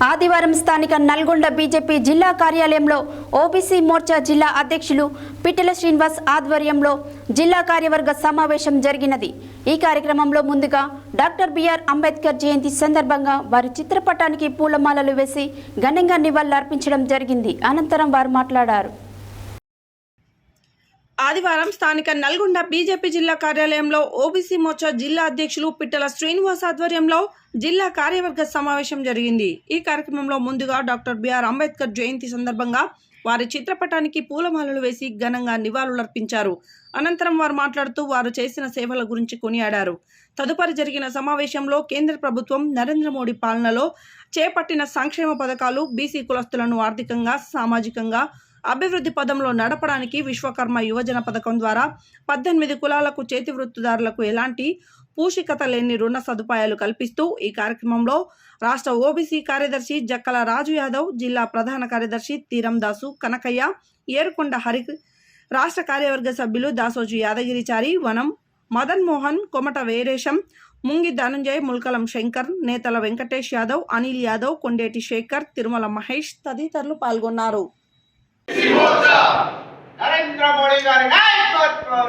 ఆదివారం స్థానిక నల్గొండ బీజేపీ జిల్లా కార్యాలయంలో ఓబీసీ మోర్చా జిల్లా అధ్యక్షులు పిట్టల శ్రీనివాస్ ఆధ్వర్యంలో జిల్లా కార్యవర్గ సమావేశం జరిగినది। ఈ కార్యక్రమంలో ముందుగా డాక్టర్ బిఆర్ అంబేద్కర్ జయంతి సందర్భంగా వారి చిత్రపటానికి పూలమాలలు వేసి ఘనంగా నివాళులర్పించడం జరిగింది। అనంతరం వారు మాట్లాడారు। ఆదివారం స్థానిక నల్గొండ బీజేపీ జిల్లా కార్యాలయంలో ఓబీసీ మోర్చా జిల్లా అధ్యక్షులు పిట్టల శ్రీనివాస్ ఆధ్వర్యంలో జిల్లా కార్యవర్గ సమావేశం జరిగింది। ఈ కార్యక్రమంలో ముందుగా డాక్టర్ బిఆర్ అంబేద్కర్ జయంతి సందర్భంగా వారి చిత్రపటానికి పూలమాలలు వేసి ఘనంగా నివాళులర్పించారు। అనంతరం వారు మాట్లాడుతూ వారు చేసిన సేవల గురించి కొనియాడారు। తదుపరి జరిగిన సమావేశంలో కేంద్ర ప్రభుత్వం నరేంద్ర మోడీ పాలనలో చేపట్టిన సంక్షేమ పథకాలు బీసీ కులస్తులను ఆర్థికంగా సామాజికంగా అభివృద్ధి పదంలో నడపడానికి విశ్వకర్మ యువజన పథకం ద్వారా 18 కులాలకు చేతి వృత్తిదారులకు ఎలాంటి పూషికత లేని రుణ సదుపాయాలు కల్పిస్తూ ఈ కార్యక్రమంలో రాష్ట్ర ఓబీసీ కార్యదర్శి జక్కల రాజు యాదవ్, జిల్లా ప్రధాన కార్యదర్శి తీరం దాసు కనకయ్య, ఏరుకొండ హరి, రాష్ట్ర కార్యవర్గ సభ్యులు దాసోజు యాదగిరిచారి, వనం మదన్ మోహన్, కొమట వీరేశం, ముంగి ధనంజయ్, ముల్కలం శంకర్, నేతల వెంకటేష్ యాదవ్, అనిల్ యాదవ్, కొండేటి శేఖర్, తిరుమల మహేష్ తదితరులు పాల్గొన్నారు। నరేంద్ర మోడీ గారి నాయకత్వం